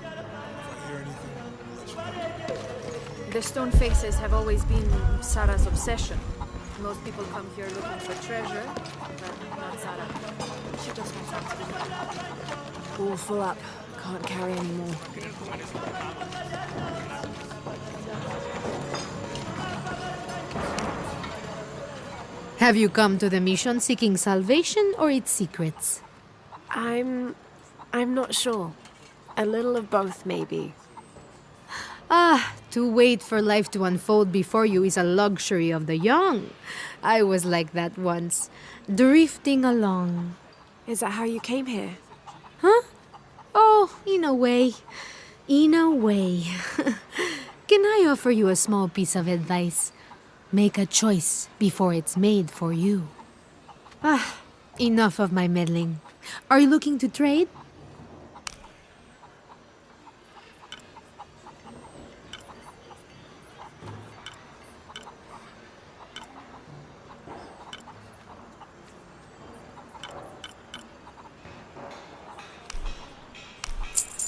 I hear anything, I'll let you know. The stone faces have always been Sarah's obsession. Most people come here looking for treasure, but not Sarah. She just wants out to be. All full up. Can't carry anymore. Have you come to the mission seeking salvation or its secrets? I'm not sure. A little of both, maybe. To wait for life to unfold before you is a luxury of the young. I was like that once, drifting along. Is that how you came here? Huh? Oh, in a way. In a way. Can I offer you a small piece of advice? Make a choice before it's made for you. Enough of my meddling. Are you looking to trade?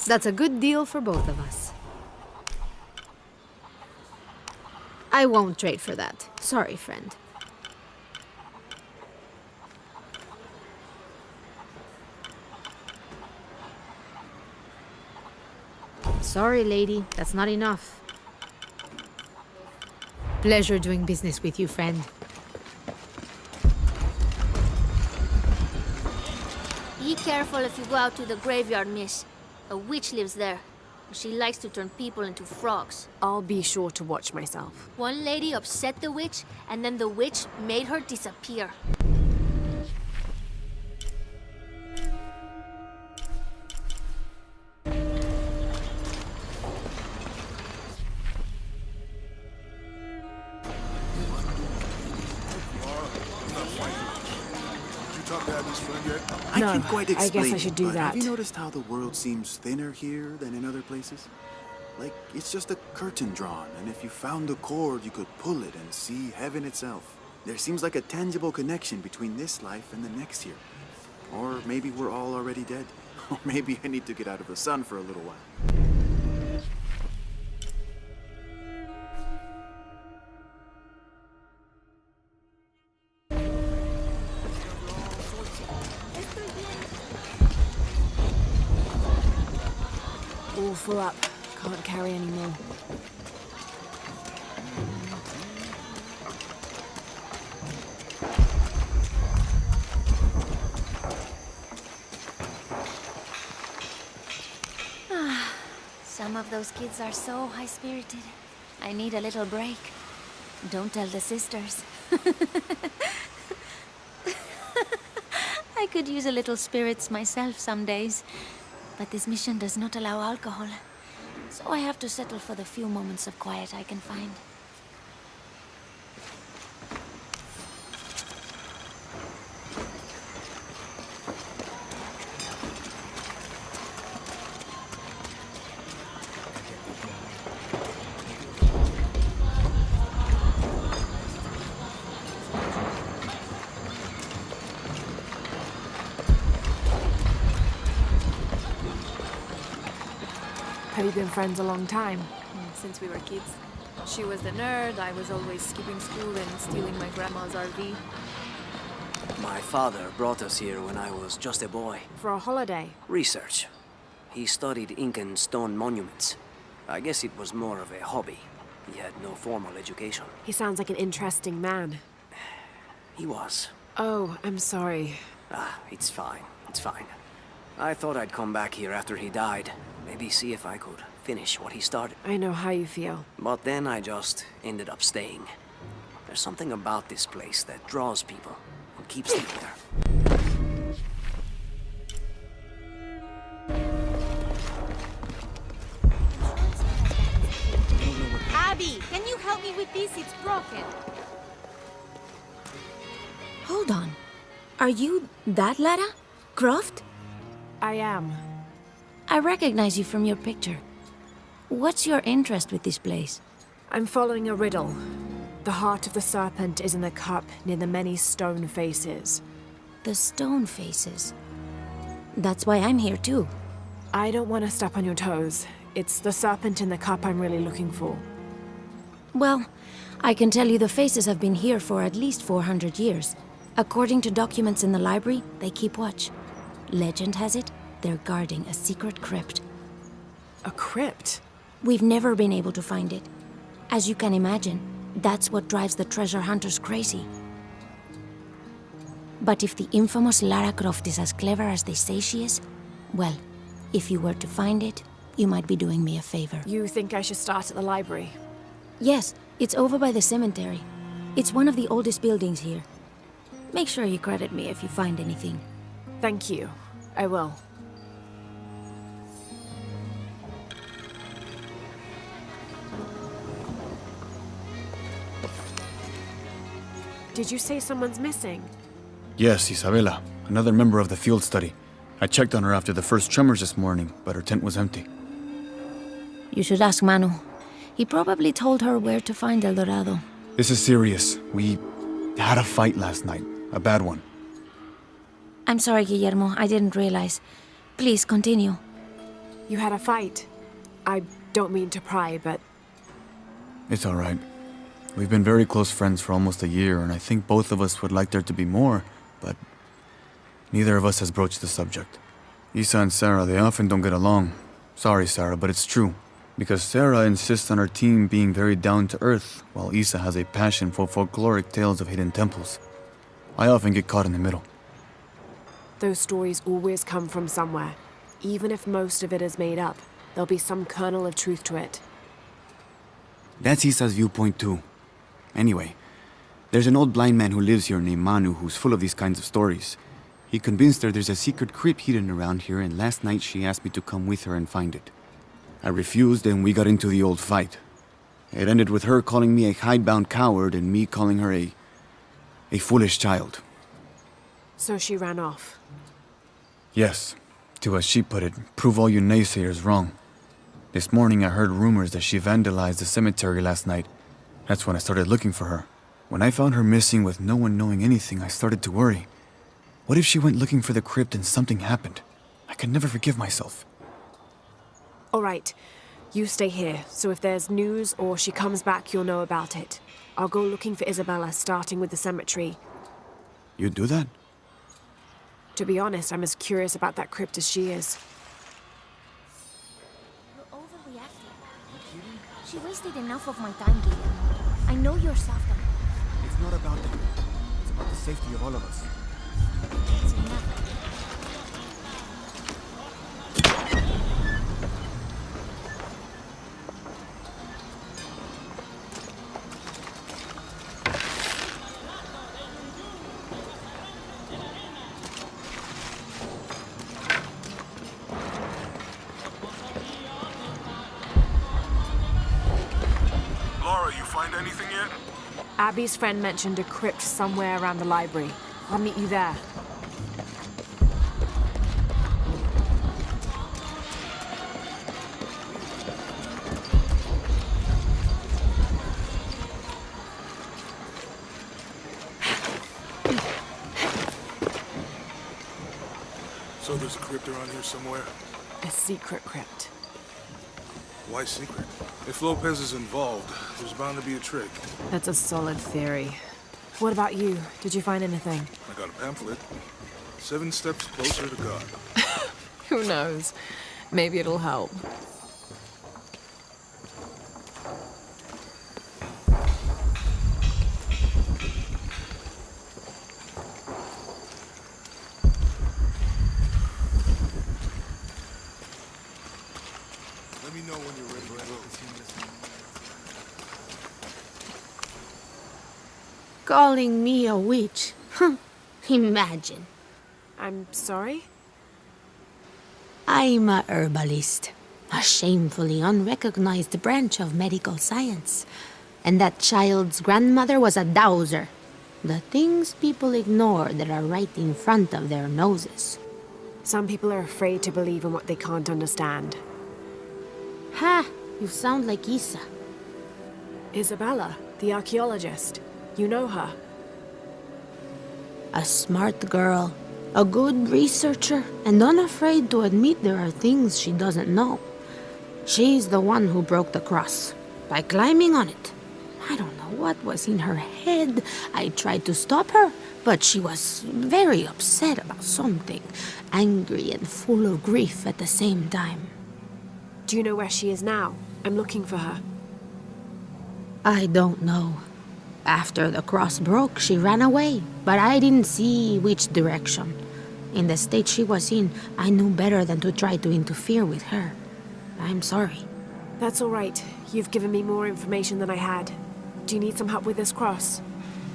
That's a good deal for both of us. I won't trade for that. Sorry, friend. Sorry, lady. That's not enough. Pleasure doing business with you, friend. Be careful if you go out to the graveyard, miss. A witch lives there. She likes to turn people into frogs. I'll be sure to watch myself. One lady upset the witch, and then the witch made her disappear. I can't quite explain I guess I should do but that. Have you noticed how the world seems thinner here than in other places? Like, it's just a curtain drawn, and if you found a cord, you could pull it and see heaven itself. There seems like a tangible connection between this life and the next here. Or maybe we're all already dead. Or maybe I need to get out of the sun for a little while. All full up. Can't carry anymore. Some of those kids are so high-spirited. I need a little break. Don't tell the sisters. I could use a little spirits myself some days. But this mission does not allow alcohol. So I have to settle for the few moments of quiet I can find. Have you been friends a long time? Since we were kids. She was the nerd, I was always skipping school and stealing my grandma's RV. My father brought us here when I was just a boy. For a holiday? Research. He studied Incan stone monuments. I guess it was more of a hobby. He had no formal education. He sounds like an interesting man. He was. Oh, I'm sorry. It's fine. It's fine. I thought I'd come back here after he died. Maybe see if I could finish what he started. I know how you feel. But then I just ended up staying. There's something about this place that draws people and keeps them there. Abby, can you help me with this? It's broken. Hold on. Are you that Lara? Croft? I am. I recognize you from your picture. What's your interest with this place? I'm following a riddle. The heart of the serpent is in the cup near the many stone faces. The stone faces. That's why I'm here too. I don't want to step on your toes. It's the serpent in the cup I'm really looking for. Well, I can tell you the faces have been here for at least 400 years. According to documents in the library, they keep watch. Legend has it, they're guarding a secret crypt. A crypt? We've never been able to find it. As you can imagine, that's what drives the treasure hunters crazy. But if the infamous Lara Croft is as clever as they say she is, well, if you were to find it, you might be doing me a favor. You think I should start at the library? Yes, it's over by the cemetery. It's one of the oldest buildings here. Make sure you credit me if you find anything. Thank you. I will. Did you say someone's missing? Yes, Isabella, another member of the field study. I checked on her after the first tremors this morning, but her tent was empty. You should ask Manu. He probably told her where to find El Dorado. This is serious. We had a fight last night. A bad one. I'm sorry, Guillermo. I didn't realize. Please, continue. You had a fight. I don't mean to pry, but It's all right. We've been very close friends for almost a year, and I think both of us would like there to be more, but neither of us has broached the subject. Isa and Sarah, they often don't get along. Sorry, Sarah, but it's true. Because Sarah insists on her team being very down-to-earth, while Isa has a passion for folkloric tales of hidden temples. I often get caught in the middle. those stories always come from somewhere. Even if most of it is made up, there'll be some kernel of truth to it. That's Isa's viewpoint too. Anyway, there's an old blind man who lives here named Manu who's full of these kinds of stories. He convinced her there's a secret crypt hidden around here, and last night she asked me to come with her and find it. I refused, and we got into the old fight. It ended with her calling me a hidebound coward and me calling her a foolish child. So she ran off. Yes, to as she put it, prove all you naysayers wrong. This morning I heard rumors that she vandalized the cemetery last night. That's when I started looking for her. When I found her missing with no one knowing anything, I started to worry. What if she went looking for the crypt and something happened? I can never forgive myself. All right, you stay here, so if there's news or she comes back, you'll know about it. I'll go looking for Isabella, starting with the cemetery. You'd do that? To be honest, I'm as curious about that crypt as she is. You're overreacting. She wasted enough of my time, Guillermo. I know you're soft on her. It's not about that. It's about the safety of all of us. It's enough. Laura, you find anything yet? Abby's friend mentioned a crypt somewhere around the library. I'll meet you there. So there's a crypt around here somewhere? A secret crypt. Why secret? If Lopez is involved, there's bound to be a trick. That's a solid theory. What about you? Did you find anything? I got a pamphlet. 7 steps closer to God. Who knows? Maybe it'll help. Let me know when you're ready to go. Calling me a witch? Huh. Imagine. I'm sorry? I'm a herbalist, a shamefully unrecognized branch of medical science. And that child's grandmother was a dowser. The things people ignore that are right in front of their noses. Some people are afraid to believe in what they can't understand. Ha! You sound like Isa. Isabella, the archaeologist. You know her. A smart girl, A good researcher and unafraid to admit there are things she doesn't know. She's the one who broke the cross by climbing on it. I don't know what was in her head. I tried to stop her, but she was very upset about something, angry and full of grief at the same time. Do you know where she is now? I'm looking for her. I don't know. After the cross broke, she ran away, but I didn't see which direction. In the state she was in, I knew better than to try to interfere with her. I'm sorry. That's all right. You've given me more information than I had. Do you need some help with this cross?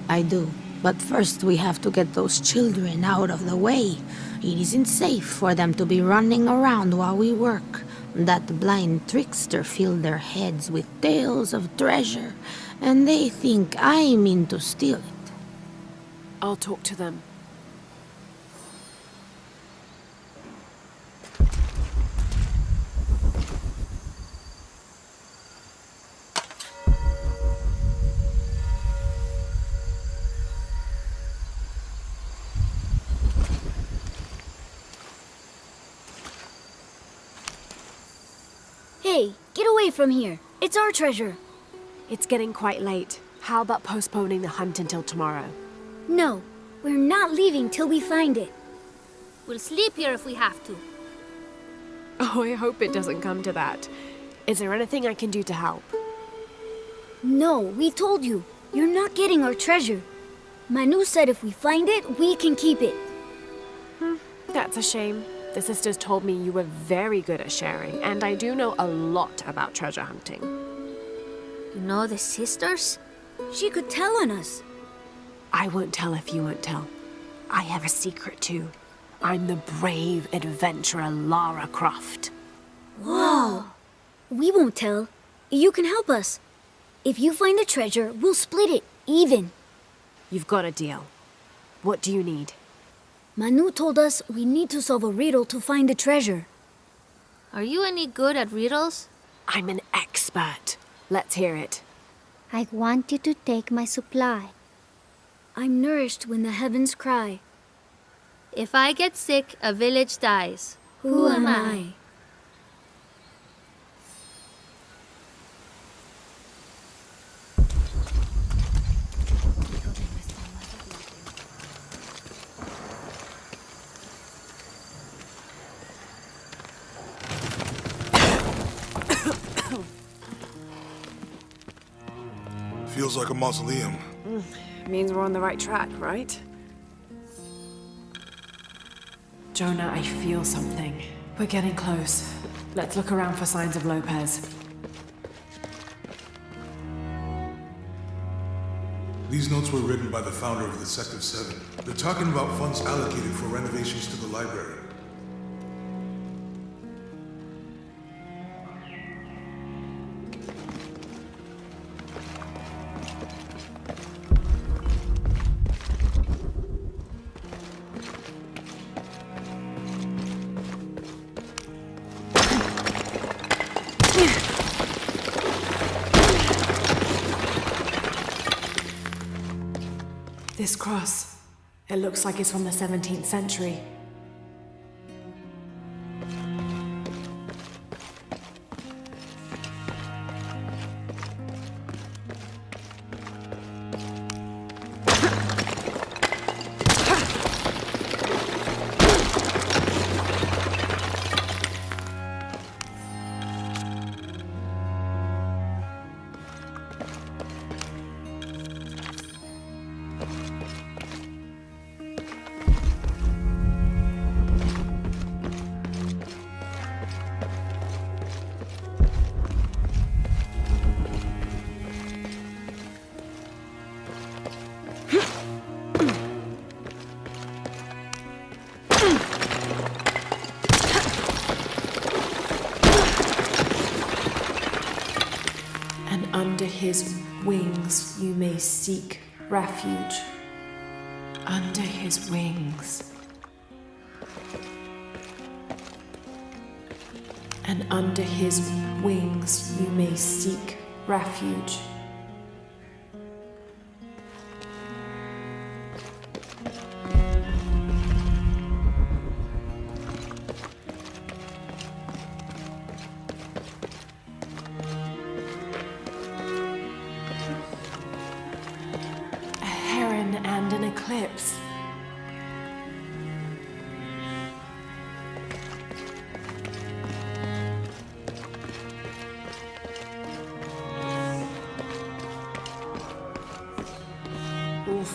I do. But first we have to get those children out of the way. It isn't safe for them to be running around while we work. That blind trickster filled their heads with tales of treasure, and they think I mean to steal it. I'll talk to them. Hey, get away from here. It's our treasure. It's getting quite late. How about postponing the hunt until tomorrow? No, we're not leaving till we find it. We'll sleep here if we have to. Oh, I hope it doesn't come to that. Is there anything I can do to help? No, we told you. You're not getting our treasure. Manu said if we find it, we can keep it. That's a shame. The sisters told me you were very good at sharing, and I do know a lot about treasure hunting. You know the sisters? She could tell on us. I won't tell if you won't tell. I have a secret too. I'm the brave adventurer Lara Croft. Whoa! We won't tell. You can help us. If you find the treasure, we'll split it, even. You've got a deal. What do you need? Manu told us we need to solve a riddle to find the treasure. Are you any good at riddles? I'm an expert. Let's hear it. I want you to take my supply. I'm nourished when the heavens cry. If I get sick, a village dies. Who am I? Feels like a mausoleum. Means we're on the right track, right? Jonah, I feel something. We're getting close. Let's look around for signs of Lopez. These notes were written by the founder of the Sect of Seven. They're talking about funds allocated for renovations to the library. This cross, it looks like it's from the 17th century. Under his wings you may seek refuge. Under his wings. And under his wings you may seek refuge.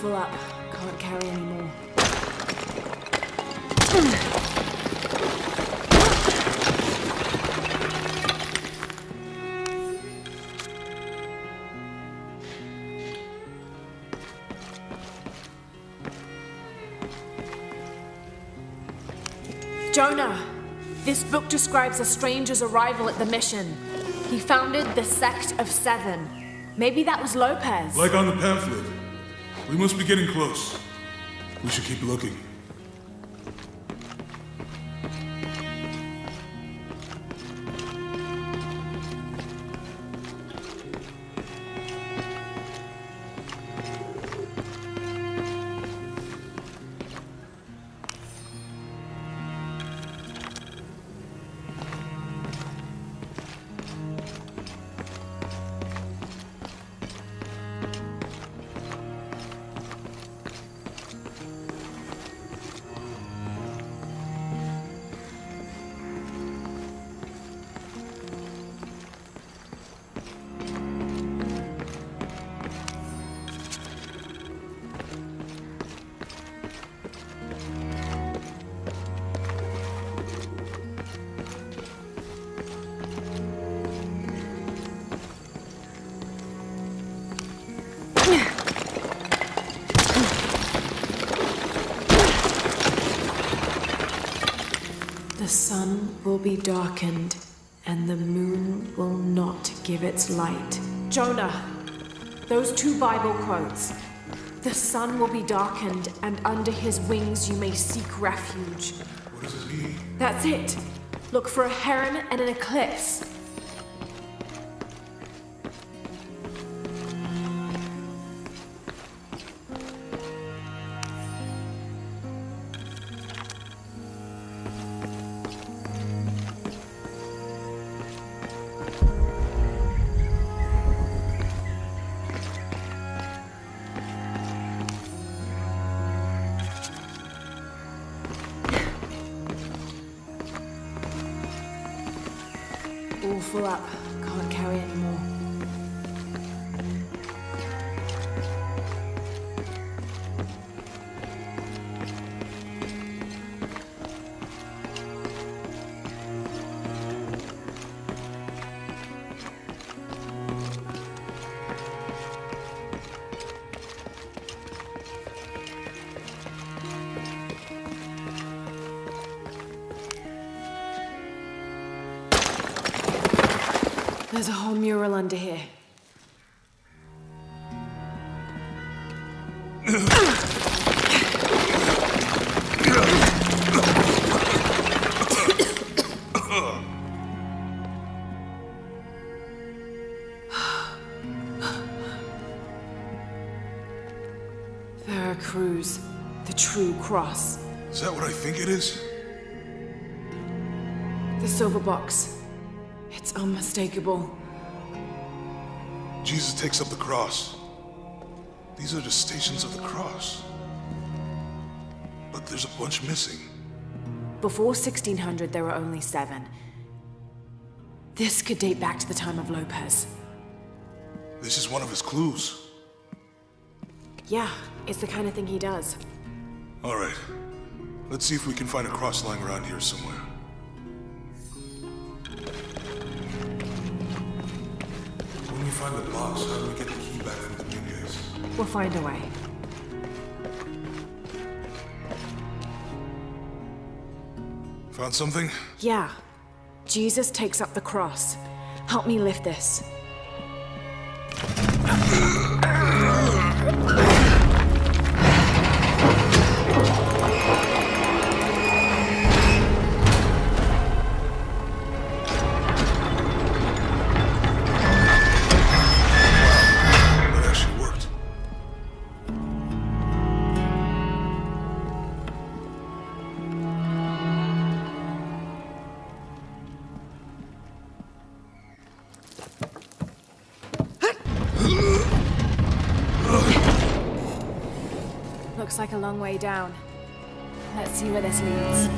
full up. Can't carry anymore. Jonah! This book describes a stranger's arrival at the mission. He founded the Sect of Seven. Maybe that was Lopez. Like on the pamphlet. We must be getting close. We should keep looking. The sun will be darkened, and the moon will not give its light. Jonah, those two Bible quotes. The sun will be darkened, and under his wings you may seek refuge. What does it mean? That's it. Look for a heron and an eclipse. All full up. Can't carry anymore. There's a whole mural under here. Veracruz, the true cross. Is that what I think it is? The silver box. It's unmistakable. Jesus takes up the cross. These are the stations of the cross. But there's a bunch missing. Before 1600, there were only 7. This could date back to the time of Lopez. This is one of his clues. Yeah, it's the kind of thing he does. All right. Let's see if we can find a cross lying around here somewhere. When we find the box, how do we get the key back from the Nunez? We'll find a way. Found something? Yeah. Jesus takes up the cross. Help me lift this. That actually worked. Looks like a long way down. Let's see where this leads.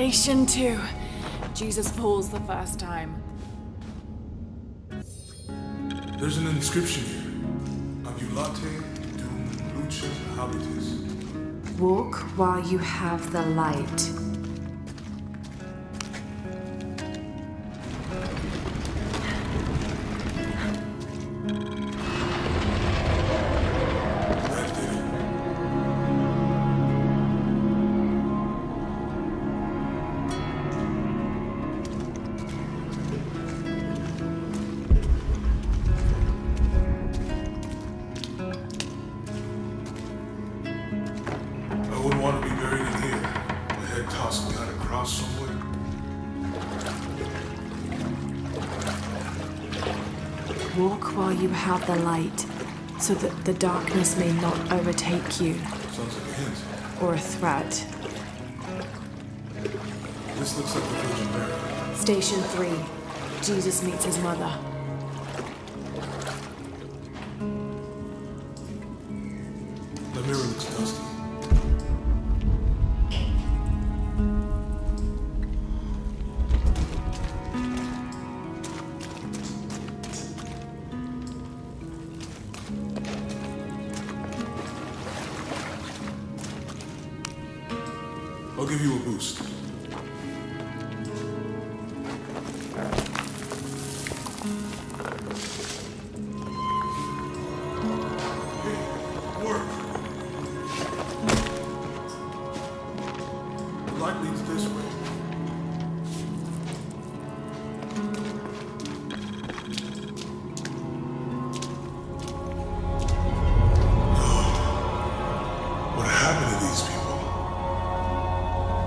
Station 2. Jesus falls the first time. There's an inscription here. Ambulate dum luce habitis. Walk while you have the light. That did it. I wouldn't want to be buried in here. My head tossed behind a cross somewhere. Walk while you have the light, so that the darkness may not overtake you, Sounds like a hint. or a threat. This looks like the Virgin Mary. Station 3. Jesus meets his mother. The mirror looks dusty. I'll give you a boost. Hey, work. The light leads this way. What happened to these people?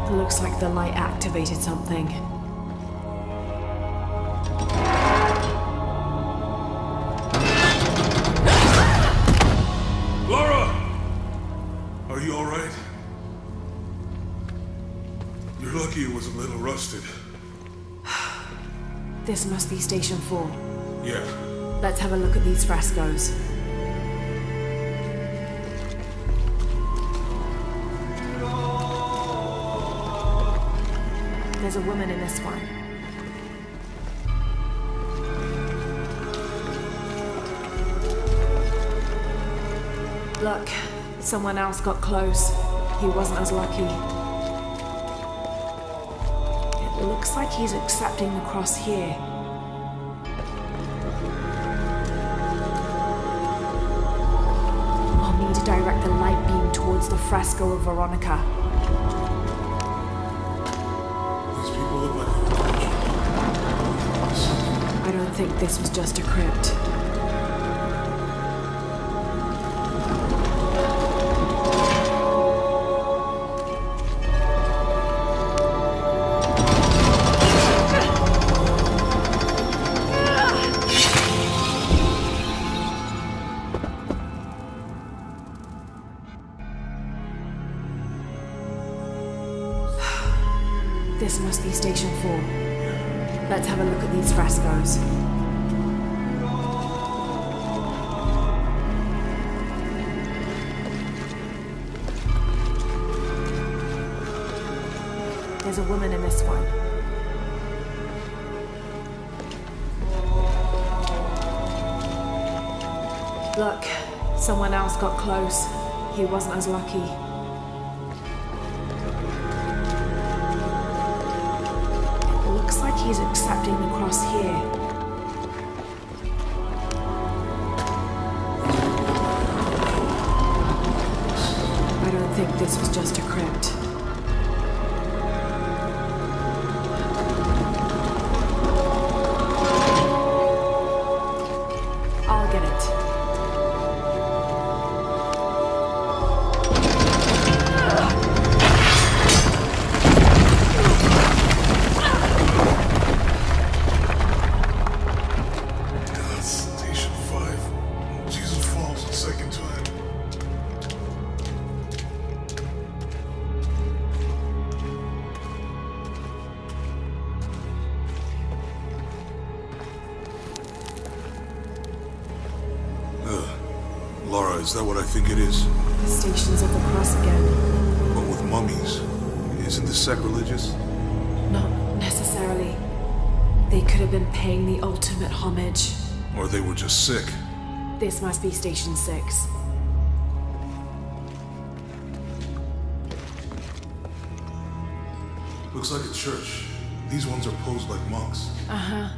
It looks like the light activated something. Laura! Are you alright? You're lucky it was a little rusted. This must be Station 4. Yeah. Let's have a look at these frescoes. There's a woman in this one. Look, someone else got close. He wasn't as lucky. It looks like he's accepting the cross here. I'll need to direct the light beam towards the fresco of Veronica. These people look like they were tortured. I don't think this was just a crypt. This must be Station 4. Let's have a look at these frescoes. There's a woman in this one. Look, someone else got close. He wasn't as lucky. Looks like he's accepting the cross here. I don't think this was just a crypt. I'll get it. Station 5. Jesus falls the second time. Laura, is that what I think it is? The Stations of the Cross again. But with mummies. Isn't this sacrilegious? They could have been paying the ultimate homage. Or they were just sick. This must be Station 6. Looks like a church. These ones are posed like monks. Uh-huh.